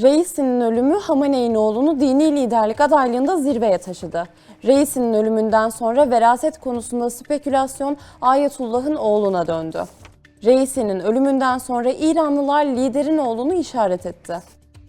Reisi'nin ölümü Hamene'in oğlunu dini liderlik adaylığında zirveye taşıdı. Reisi'nin ölümünden sonra veraset konusunda spekülasyon Ayetullah'ın oğluna döndü. Reisi'nin ölümünden sonra İranlılar liderin oğlunu işaret etti.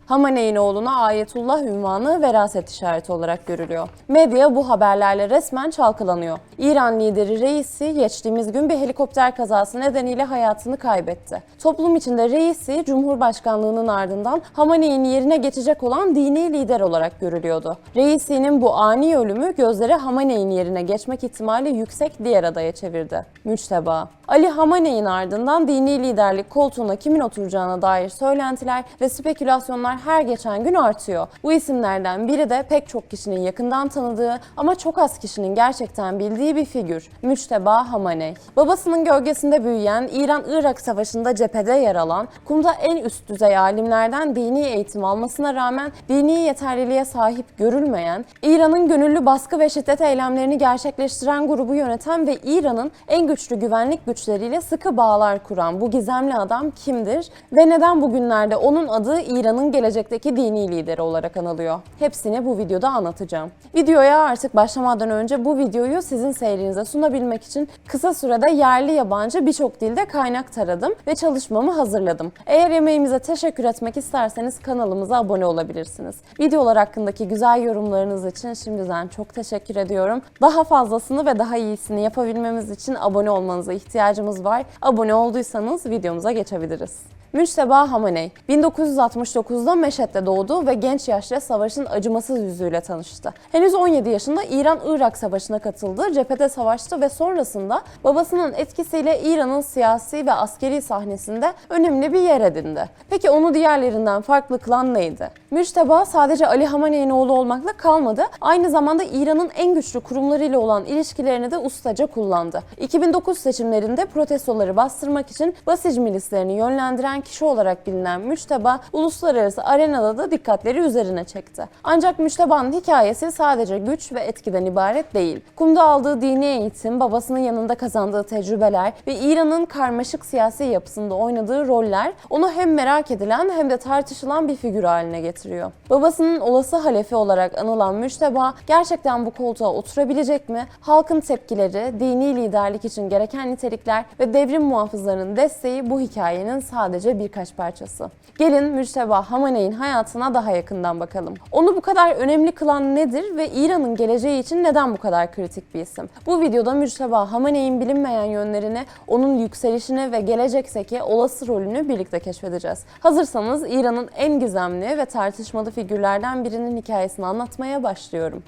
Hamene'in oğluna Ayetullah ünvanı veraset işareti olarak görülüyor. Medya bu haberlerle resmen çalkalanıyor. İran lideri Reisi geçtiğimiz gün bir helikopter kazası nedeniyle hayatını kaybetti. Toplum içinde Reisi, Cumhurbaşkanlığının ardından Hamene'in yerine geçecek olan dini lider olarak görülüyordu. Reisi'nin bu ani ölümü gözleri Hamene'in yerine geçmek ihtimali yüksek diğer adaya çevirdi. Müçteba. Ali Hamene'in ardından dini liderlik koltuğuna kimin oturacağına dair söylentiler ve spekülasyonlar her geçen gün artıyor. Bu isimlerden biri de pek çok kişinin yakından tanıdığı ama çok az kişinin gerçekten bildiği bir figür. Müçteba Hamenei. Babasının gölgesinde büyüyen, İran-Irak Savaşı'nda cephede yer alan, kumda en üst düzey alimlerden dini eğitim almasına rağmen dini yeterliliğe sahip görülmeyen, İran'ın gönüllü baskı ve şiddet eylemlerini gerçekleştiren grubu yöneten ve İran'ın en güçlü güvenlik güçleriyle sıkı bağlar kuran bu gizemli adam kimdir ve neden bugünlerde onun adı İran'ın gelecekteki dini lideri olarak anılıyor? Hepsini bu videoda anlatacağım. Videoya artık başlamadan önce bu videoyu sizin seyrinize sunabilmek için kısa sürede yerli yabancı birçok dilde kaynak taradım ve çalışmamı hazırladım. Eğer emeğimize teşekkür etmek isterseniz kanalımıza abone olabilirsiniz. Videolar hakkındaki güzel yorumlarınız için şimdiden çok teşekkür ediyorum. Daha fazlasını ve daha iyisini yapabilmemiz için abone olmanıza ihtiyacımız var. Abone olduysanız videomuza geçebiliriz. Müçteba Hamenei 1969'da Meşhed'de doğdu ve genç yaşta savaşın acımasız yüzüyle tanıştı. Henüz 17 yaşında İran-Irak Savaşı'na katıldı, cephede savaştı ve sonrasında babasının etkisiyle İran'ın siyasi ve askeri sahnesinde önemli bir yer edindi. Peki onu diğerlerinden farklı kılan neydi? Müçteba sadece Ali Hamenei'nin oğlu olmakla kalmadı, aynı zamanda İran'ın en güçlü kurumlarıyla olan ilişkilerini de ustaca kullandı. 2009 seçimlerinde protestoları bastırmak için Basic milislerini yönlendiren kişi olarak bilinen Müçteba, uluslararası arenada da dikkatleri üzerine çekti. Ancak Müçteba'nın hikayesi sadece güç ve etkiden ibaret değil. Kumda aldığı dini eğitim, babasının yanında kazandığı tecrübeler ve İran'ın karmaşık siyasi yapısında oynadığı roller onu hem merak edilen hem de tartışılan bir figür haline getiriyor. Babasının olası halefi olarak anılan Müçteba gerçekten bu koltuğa oturabilecek mi? Halkın tepkileri, dini liderlik için gereken nitelikler ve devrim muhafızlarının desteği bu hikayenin sadece birkaç parçası. Gelin Müçteba Hamenei'nin hayatına daha yakından bakalım. Onu bu kadar önemli kılan nedir ve İran'ın geleceği için neden bu kadar kritik bir isim? Bu videoda Müçteba Hamenei'nin bilinmeyen yönlerini, onun yükselişini ve gelecekteki olası rolünü birlikte keşfedeceğiz. Hazırsanız İran'ın en gizemli ve tartışmalı figürlerden birinin hikayesini anlatmaya başlıyorum.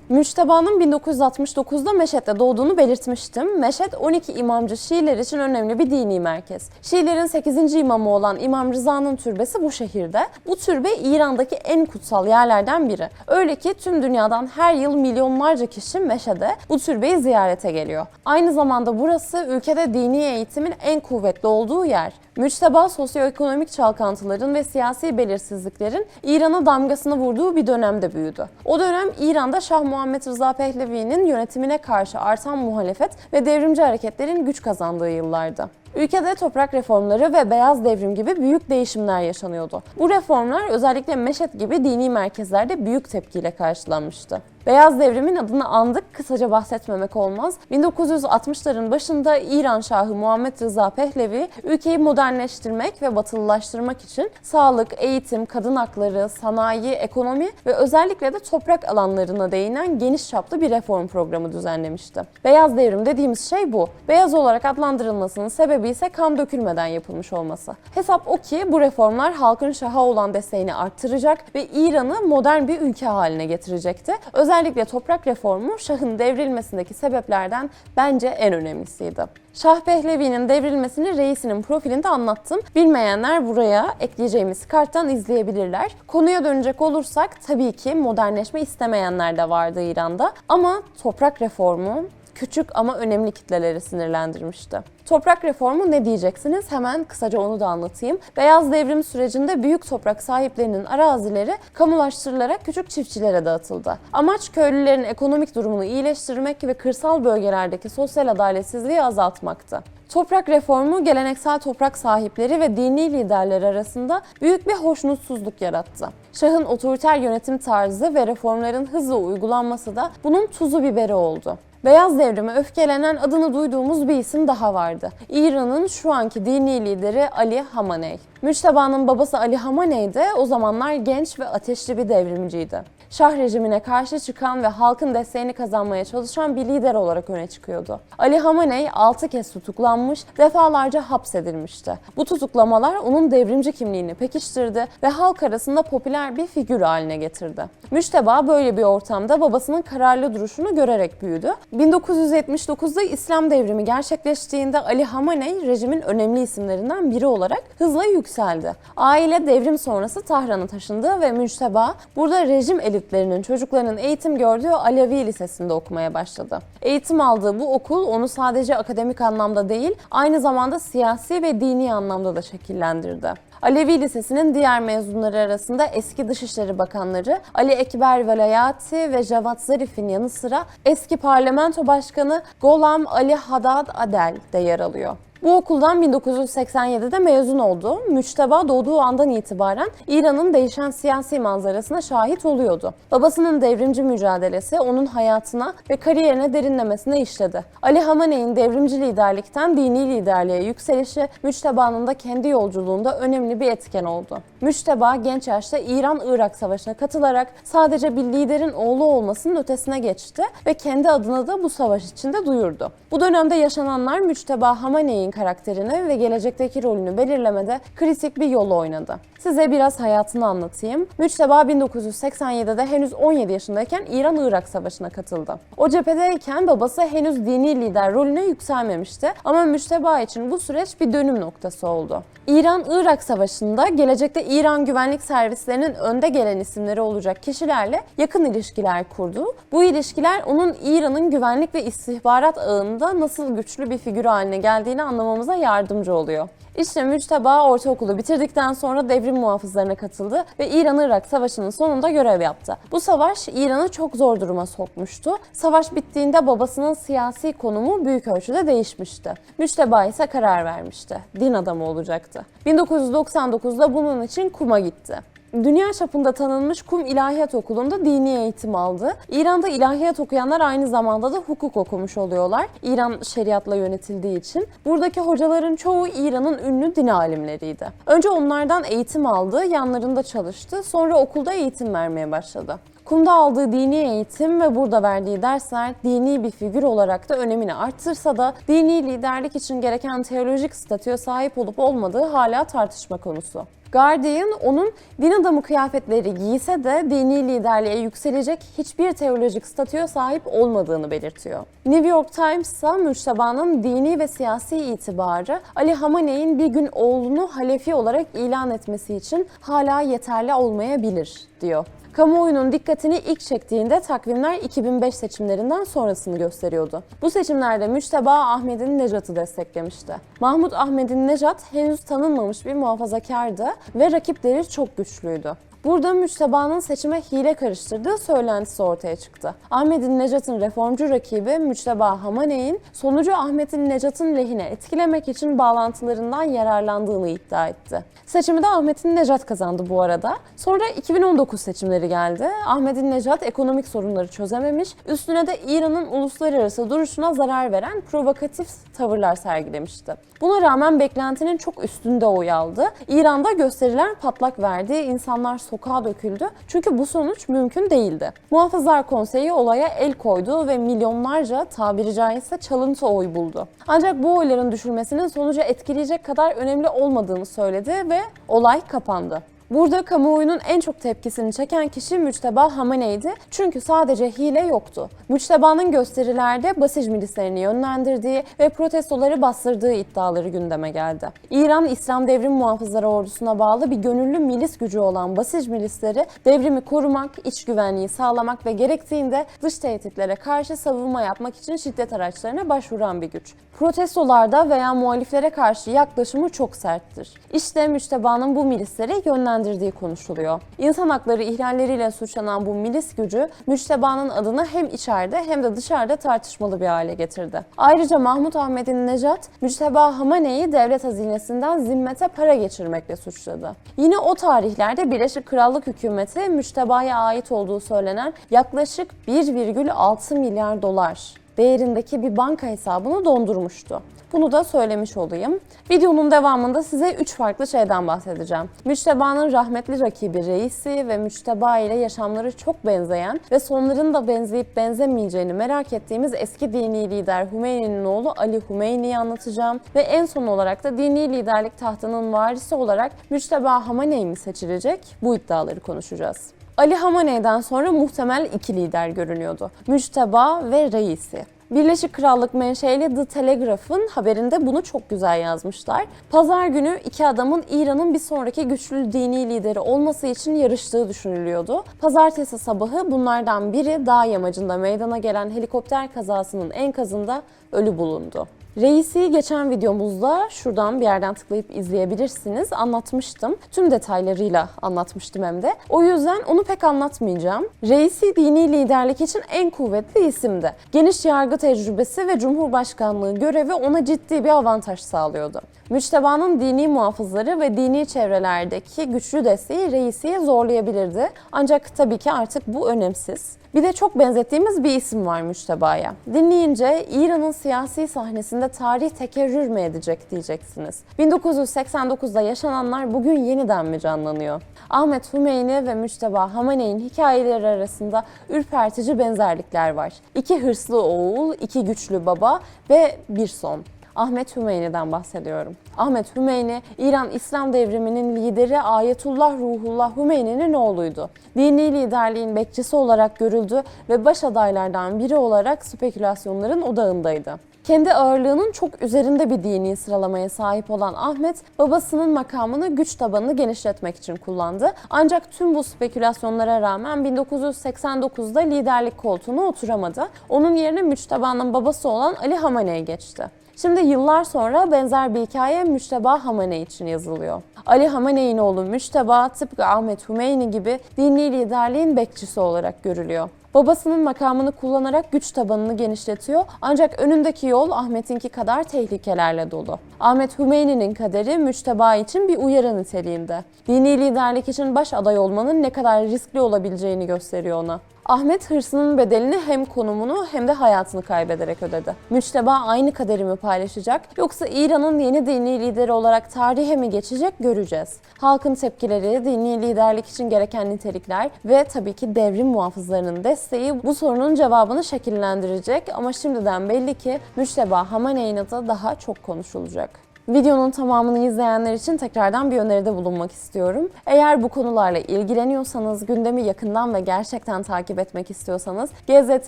Müçteba'nın 1969'da Meşhed'de doğduğunu belirtmiştim. Meşhed 12 imamcı Şiiler için önemli bir dini merkez. Şiilerin 8. imamı olan İmam Rıza'nın türbesi bu şehirde. Bu türbe İran'daki en kutsal yerlerden biri. Öyle ki tüm dünyadan her yıl milyonlarca kişi Meşhed'e bu türbeyi ziyarete geliyor. Aynı zamanda burası ülkede dini eğitimin en kuvvetli olduğu yer. Müçteba sosyoekonomik çalkantıların ve siyasi belirsizliklerin İran'a damgasını vurduğu bir dönemde büyüdü. O dönem İran'da Şah Muhammed Rıza Pehlevi'nin yönetimine karşı artan muhalefet ve devrimci hareketlerin güç kazandığı yıllardı. Ülkede toprak reformları ve beyaz devrim gibi büyük değişimler yaşanıyordu. Bu reformlar özellikle Meşhed gibi dini merkezlerde büyük tepkiyle karşılanmıştı. Beyaz devrimin adını andık, kısaca bahsetmemek olmaz. 1960'ların başında İran Şahı Muhammed Rıza Pehlevi, ülkeyi modernleştirmek ve batılılaştırmak için sağlık, eğitim, kadın hakları, sanayi, ekonomi ve özellikle de toprak alanlarına değinen geniş çaplı bir reform programı düzenlemişti. Beyaz devrim dediğimiz şey bu. Beyaz olarak adlandırılmasının sebebi ise kan dökülmeden yapılmış olması. Hesap o ki bu reformlar halkın şaha olan desteğini arttıracak ve İran'ı modern bir ülke haline getirecekti. Özellikle toprak reformu Şah'ın devrilmesindeki sebeplerden bence en önemlisiydi. Şah Pehlevi'nin devrilmesini Reisi'nin profilinde anlattım. Bilmeyenler buraya ekleyeceğimiz karttan izleyebilirler. Konuya dönecek olursak tabii ki modernleşme istemeyenler de vardı İran'da. Ama toprak reformu küçük ama önemli kitleleri sinirlendirmişti. Toprak reformu ne diyeceksiniz? Hemen kısaca onu da anlatayım. Beyaz devrim sürecinde büyük toprak sahiplerinin arazileri kamulaştırılarak küçük çiftçilere dağıtıldı. Amaç köylülerin ekonomik durumunu iyileştirmek ve kırsal bölgelerdeki sosyal adaletsizliği azaltmaktı. Toprak reformu geleneksel toprak sahipleri ve dini liderler arasında büyük bir hoşnutsuzluk yarattı. Şahın otoriter yönetim tarzı ve reformların hızla uygulanması da bunun tuzu biberi oldu. Beyaz Devrim'e öfkelenen adını duyduğumuz bir isim daha vardı. İran'ın şu anki dini lideri Ali Hamenei. Müçteba'nın babası Ali Hamenei de o zamanlar genç ve ateşli bir devrimciydi. Şah rejimine karşı çıkan ve halkın desteğini kazanmaya çalışan bir lider olarak öne çıkıyordu. Ali Hamenei 6 kez tutuklanmış, defalarca hapsedilmişti. Bu tutuklamalar onun devrimci kimliğini pekiştirdi ve halk arasında popüler bir figür haline getirdi. Müçteba böyle bir ortamda babasının kararlı duruşunu görerek büyüdü. 1979'da İslam devrimi gerçekleştiğinde Ali Hamenei rejimin önemli isimlerinden biri olarak hızla yükseldi. Aile devrim sonrası Tahran'a taşındı ve Müçteba burada rejim elitlerinin çocuklarının eğitim gördüğü Alevi Lisesi'nde okumaya başladı. Eğitim aldığı bu okul onu sadece akademik anlamda değil, aynı zamanda siyasi ve dini anlamda da şekillendirdi. Alevi Lisesi'nin diğer mezunları arasında eski Dışişleri Bakanları Ali Ekber Velayati ve Javad Zarif'in yanı sıra eski Parlamento Başkanı Gholam Ali Haddad Adel de yer alıyor. Bu okuldan 1987'de mezun oldu. Müçteba doğduğu andan itibaren İran'ın değişen siyasi manzarasına şahit oluyordu. Babasının devrimci mücadelesi onun hayatına ve kariyerine derinlemesine işledi. Ali Hamenei'nin devrimci liderlikten dini liderliğe yükselişi Müçteba'nın da kendi yolculuğunda önemli bir etken oldu. Müçteba genç yaşta İran-Irak Savaşı'na katılarak sadece bir liderin oğlu olmasının ötesine geçti ve kendi adını da bu savaş içinde duyurdu. Bu dönemde yaşananlar Müçteba Hamenei'nin karakterini ve gelecekteki rolünü belirlemede kritik bir yol oynadı. Size biraz hayatını anlatayım. Müçteba 1987'de henüz 17 yaşındayken İran-Irak Savaşı'na katıldı. O cephedeyken babası henüz dini lider rolüne yükselmemişti ama Müçteba için bu süreç bir dönüm noktası oldu. İran-Irak Savaşı'nda gelecekte İran güvenlik servislerinin önde gelen isimleri olacak kişilerle yakın ilişkiler kurdu. Bu ilişkiler onun İran'ın güvenlik ve istihbarat ağında nasıl güçlü bir figür haline geldiğini anlamamıza yardımcı oluyor. İşte Müçteba ortaokulu bitirdikten sonra devrim muhafızlarına katıldı ve İran-Irak Savaşı'nın sonunda görev yaptı. Bu savaş İran'ı çok zor duruma sokmuştu. Savaş bittiğinde babasının siyasi konumu büyük ölçüde değişmişti. Müçteba ise karar vermişti. Din adamı olacaktı. 1999'da bunun için Kum'a gitti. Dünya çapında tanınmış Kum İlahiyat Okulu'nda dini eğitim aldı. İran'da ilahiyat okuyanlar aynı zamanda da hukuk okumuş oluyorlar. İran şeriatla yönetildiği için. Buradaki hocaların çoğu İran'ın ünlü din alimleriydi. Önce onlardan eğitim aldı, yanlarında çalıştı. Sonra okulda eğitim vermeye başladı. Kum'da aldığı dini eğitim ve burada verdiği dersler dini bir figür olarak da önemini arttırsa da dini liderlik için gereken teolojik statüye sahip olup olmadığı hala tartışma konusu. Guardian onun din adamı kıyafetleri giyse de dini liderliğe yükselecek hiçbir teolojik statüye sahip olmadığını belirtiyor. New York Times ise Müçteba'nın dini ve siyasi itibarı Ali Hamenei'nin bir gün oğlunu halefi olarak ilan etmesi için hala yeterli olmayabilir diyor. Kamuoyunun dikkatini ilk çektiğinde takvimler 2005 seçimlerinden sonrasını gösteriyordu. Bu seçimlerde Müçteba Ahmedinejad'ı desteklemişti. Mahmut Ahmedinejad henüz tanınmamış bir muhafazakardı ve rakipleri çok güçlüydü. Burada Müçteba'nın seçime hile karıştırdığı söylentisi ortaya çıktı. Ahmedinejad'ın reformcu rakibi Müçteba Hamenei'nin sonucu Ahmedinejad'ın lehine etkilemek için bağlantılarından yararlandığını iddia etti. Seçimi de Ahmedinejad kazandı bu arada. Sonra 2019 seçimleri geldi. Ahmedinejad ekonomik sorunları çözememiş, üstüne de İran'ın uluslararası duruşuna zarar veren provokatif tavırlar sergilemişti. Buna rağmen beklentinin çok üstünde oy aldı. İran'da gösteriler patlak verdi, insanlar sokağa döküldü. Çünkü bu sonuç mümkün değildi. Muhafızlar Konseyi olaya el koydu ve milyonlarca tabiri caizse çalıntı oy buldu. Ancak bu oyların düşürmesinin sonucu etkileyecek kadar önemli olmadığını söyledi ve olay kapandı. Burada kamuoyunun en çok tepkisini çeken kişi Müçteba Hamene'ydi. Çünkü sadece hile yoktu. Müçteba'nın gösterilerde Basij milislerini yönlendirdiği ve protestoları bastırdığı iddiaları gündeme geldi. İran İslam Devrim Muhafızları Ordusu'na bağlı bir gönüllü milis gücü olan Basij milisleri devrimi korumak, iç güvenliği sağlamak ve gerektiğinde dış tehditlere karşı savunma yapmak için şiddet araçlarına başvuran bir güç. Protestolarda veya muhaliflere karşı yaklaşımı çok serttir. İşte Müçteba'nın bu milisleri yönlendirdiği konuşuluyor. İnsan hakları ihlalleriyle suçlanan bu milis gücü Müçteba'nın adını hem içeride hem de dışarıda tartışmalı bir hale getirdi. Ayrıca Mahmut Ahmedinejad, Müçteba Hamene'yi devlet hazinesinden zimmete para geçirmekle suçladı. Yine o tarihlerde Birleşik Krallık hükümeti Müçteba'ya ait olduğu söylenen yaklaşık 1,6 milyar dolar değerindeki bir banka hesabını dondurmuştu. Bunu da söylemiş olayım. Videonun devamında size 3 farklı şeyden bahsedeceğim. Müçteba'nın rahmetli rakibi Reisi ve Müçteba ile yaşamları çok benzeyen ve sonların da benzeyip benzemeyeceğini merak ettiğimiz eski dini lider Hümeyni'nin oğlu Ali Hümeyni'yi anlatacağım. Ve en son olarak da dini liderlik tahtının varisi olarak Müçteba Hamenei mi seçilecek? Bu iddiaları konuşacağız. Ali Hamenei'den sonra muhtemel 2 lider görünüyordu. Müçteba ve Reisi. Birleşik Krallık menşeli The Telegraph'ın haberinde bunu çok güzel yazmışlar. Pazar günü 2 adamın İran'ın bir sonraki güçlü dini lideri olması için yarıştığı düşünülüyordu. Pazartesi sabahı bunlardan biri dağ yamacında meydana gelen helikopter kazasının enkazında ölü bulundu. Reisi geçen videomuzda şuradan bir yerden tıklayıp izleyebilirsiniz. Anlatmıştım. Tüm detaylarıyla anlatmıştım hem de. O yüzden onu pek anlatmayacağım. Reisi dini liderlik için en kuvvetli isimdi. Geniş yargı tecrübesi ve cumhurbaşkanlığı görevi ona ciddi bir avantaj sağlıyordu. Müçteba'nın dini muhafızları ve dini çevrelerdeki güçlü desteği Reisi'ye zorlayabilirdi. Ancak tabii ki artık bu önemsiz. Bir de çok benzettiğimiz bir isim var Müçteba'ya. Dinleyince İran'ın siyasi sahnesinde tarih tekerrür mü edecek diyeceksiniz. 1989'da yaşananlar bugün yeniden mi canlanıyor? Ahmet Hümeyni ve Müçteba Hamenei'nin hikayeleri arasında ürpertici benzerlikler var. 2 hırslı oğul, 2 güçlü baba ve bir son. Ahmet Hümeyni'den bahsediyorum. Ahmet Hümeyni, İran İslam devriminin lideri Ayetullah Ruhullah Hümeyni'nin oğluydu. Dini liderliğin bekçisi olarak görüldü ve baş adaylardan biri olarak spekülasyonların odağındaydı. Kendi ağırlığının çok üzerinde bir dini sıralamaya sahip olan Ahmet, babasının makamını güç tabanını genişletmek için kullandı. Ancak tüm bu spekülasyonlara rağmen 1989'da liderlik koltuğuna oturamadı. Onun yerine Müçteba'nın babası olan Ali Hamenei geçti. Şimdi yıllar sonra benzer bir hikaye Müçteba Hamenei için yazılıyor. Ali Hamenei'nin oğlu Müçteba tıpkı Ahmet Hümeyni gibi dini liderliğin bekçisi olarak görülüyor. Babasının makamını kullanarak güç tabanını genişletiyor ancak önündeki yol Ahmet'inki kadar tehlikelerle dolu. Ahmet Hümeyni'nin kaderi Müçteba için bir uyarı niteliğinde. Dini liderlik için baş aday olmanın ne kadar riskli olabileceğini gösteriyor ona. Ahmet hırsının bedelini hem konumunu hem de hayatını kaybederek ödedi. Müçteba aynı kaderi mi paylaşacak yoksa İran'ın yeni dini lideri olarak tarihe mi geçecek göreceğiz. Halkın tepkileri, dini liderlik için gereken nitelikler ve tabii ki devrim muhafızlarının desteği bu sorunun cevabını şekillendirecek ama şimdiden belli ki Müçteba Hamenei'nin adı daha çok konuşulacak. Videonun tamamını izleyenler için tekrardan bir öneride bulunmak istiyorum. Eğer bu konularla ilgileniyorsanız, gündemi yakından ve gerçekten takip etmek istiyorsanız GZT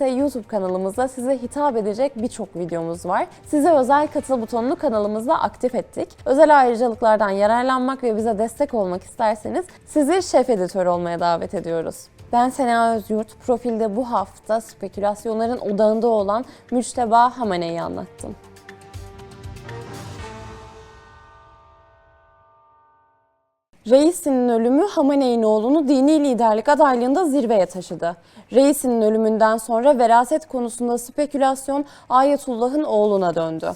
YouTube kanalımızda size hitap edecek birçok videomuz var. Size özel katıl butonunu kanalımızda aktif ettik. Özel ayrıcalıklardan yararlanmak ve bize destek olmak isterseniz sizi şef editör olmaya davet ediyoruz. Ben Sena Özyurt, profilde bu hafta spekülasyonların odağında olan Müçteba Hamenei'yi anlattım. Reisi'nin ölümü Hamenei'nin oğlunu dini liderlik adaylığında zirveye taşıdı. Reisi'nin ölümünden sonra veraset konusunda spekülasyon Ayetullah'ın oğluna döndü.